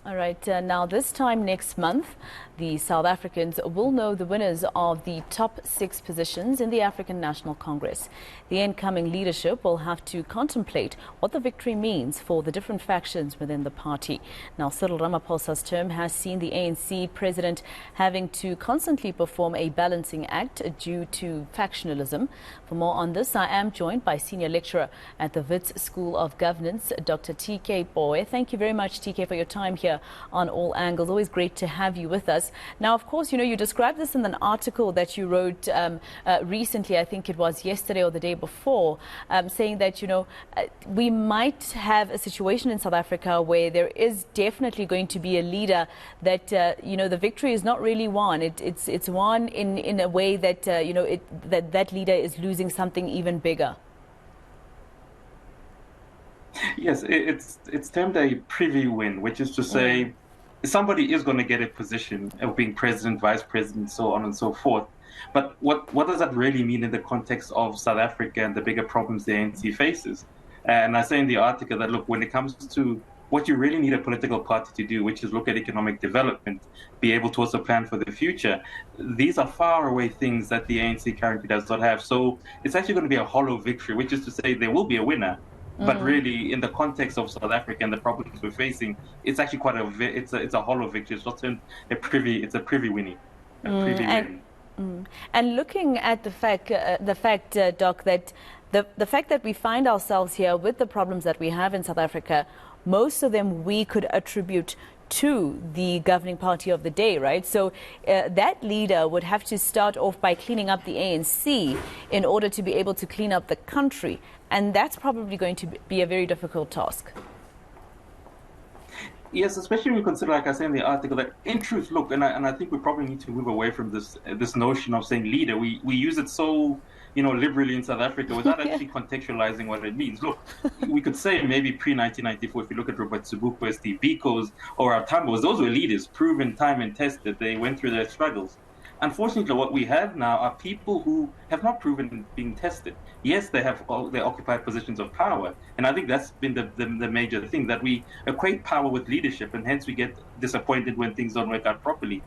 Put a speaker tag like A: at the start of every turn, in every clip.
A: All right, now this time next month, the South Africans will know the winners of the top 6 positions in the African National Congress. The incoming leadership will have to contemplate what the victory means for the different factions within the party. Now, Cyril Ramaphosa's term has seen the ANC president having to constantly perform a balancing act due to factionalism. For more on this, I am joined by senior lecturer at the Wits School of Governance, Dr. TK Pooe. Thank you very much, TK, for your time here on All Angles. Always great to have you with us. Now, of course, you described this in an article that you wrote recently, I think it was yesterday or the day before, saying that, we might have a situation in South Africa where there is definitely going to be a leader that, the victory is not really won. It's won in a way that, that leader is losing something even bigger.
B: Yes, it's termed a privy win, which is to say somebody is going to get a position of being president, vice president, so on and so forth. But what does that really mean in the context of South Africa and the bigger problems the ANC faces? And I say in the article that, look, when it comes to what you really need a political party to do, which is look at economic development, be able to also plan for the future, these are far away things that the ANC currently does not have. So it's actually going to be a hollow victory, which is to say there will be a winner. But really, in the context of South Africa and the problems we're facing, it's actually quite it's a hollow victory. It's not a privy. It's a privy winning.
A: And looking at the fact, Doc, that the fact that we find ourselves here with the problems that we have in South Africa, most of them we could attribute to the governing party of the day, right? So that leader would have to start off by cleaning up the ANC in order to be able to clean up the country. And that's probably going to be a very difficult task.
B: Yes, especially when we consider, like I say in the article, that in truth, look, and I think we probably need to move away from this notion of saying leader. We use it so liberally in South Africa without actually contextualizing what it means. Look, we could say maybe pre-1994, if you look at Robert Sobukwe, Steve Biko's, or our Tambos, those were leaders, proven, time and tested. They went through their struggles. Unfortunately, what we have now are people who have not proven being tested. Yes, they occupy positions of power, and I think that's been the major thing, that we equate power with leadership, and hence we get disappointed when things don't work out properly.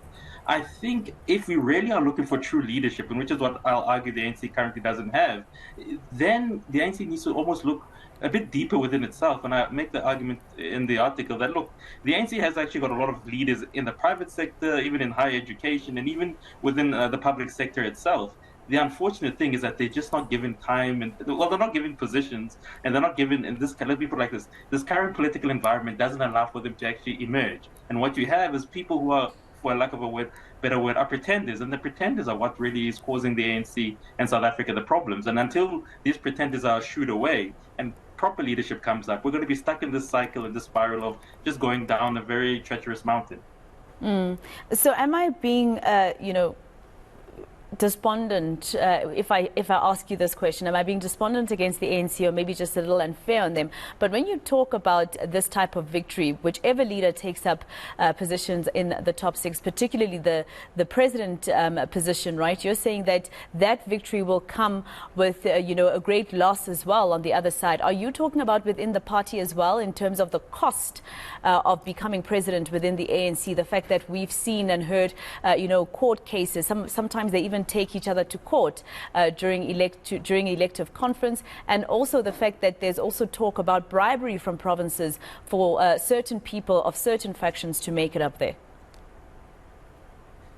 B: I think if we really are looking for true leadership, and which is what I'll argue the ANC currently doesn't have, then the ANC needs to almost look a bit deeper within itself. And I make the argument in the article that, look, the ANC has actually got a lot of leaders in the private sector, even in higher education, and even within the public sector itself. The unfortunate thing is that they're just not given time, and they're not given positions, and they're not given, in this, let me put it like this current political environment doesn't allow for them to actually emerge. And what you have is people who are, for lack of a better word, are pretenders, and the pretenders are what really is causing the ANC and South Africa the problems. And until these pretenders are shooed away and proper leadership comes up, we're going to be stuck in this cycle and this spiral of just going down a very treacherous mountain.
A: So am I being, despondent, if I ask you this question, am I being despondent against the ANC, or maybe just a little unfair on them? But when you talk about this type of victory, whichever leader takes up positions in the top 6, particularly the president position, right? You're saying that that victory will come with a great loss as well on the other side. Are you talking about within the party as well, in terms of the cost of becoming president within the ANC? The fact that we've seen and heard court cases, sometimes they even take each other to court during elective conference, and also the fact that there's also talk about bribery from provinces for certain people of certain factions to make it up there.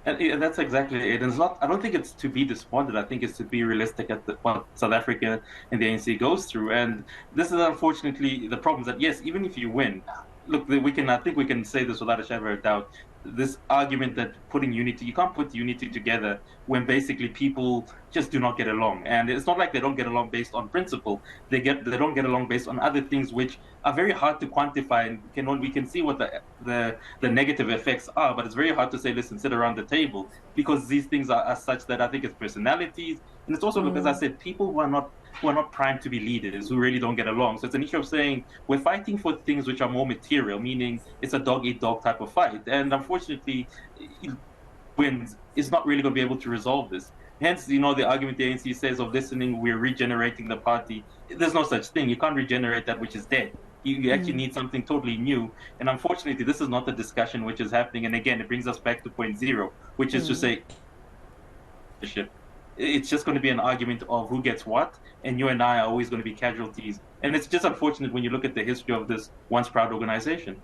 B: And that's exactly it. And it's not, I don't think it's to be despondent. I think it's to be realistic at what South Africa and the ANC goes through. And this is unfortunately the problem, that yes, even if you win, look, I think we can say this without a shadow of a doubt. This argument that you can't put unity together when basically people just do not get along. And it's not like they don't get along based on principle. They don't get along based on other things which are very hard to quantify, and we can see what the negative effects are, but it's very hard to say, listen, sit around the table, because these things are such that I think it's personalities, and it's also, as I said, people who are not primed to be leaders, who really don't get along. So it's an issue of saying we're fighting for things which are more material, meaning it's a dog-eat-dog type of fight. And unfortunately, wins is not really going to be able to resolve this. Hence, the argument the ANC says of listening, we're regenerating the party. There's no such thing. You can't regenerate that which is dead. You actually need something totally new. And unfortunately, this is not the discussion which is happening. And again, it brings us back to point zero, which is to say, it's just going to be an argument of who gets what, and you and I are always going to be casualties. And it's just unfortunate when you look at the history of this once proud organization.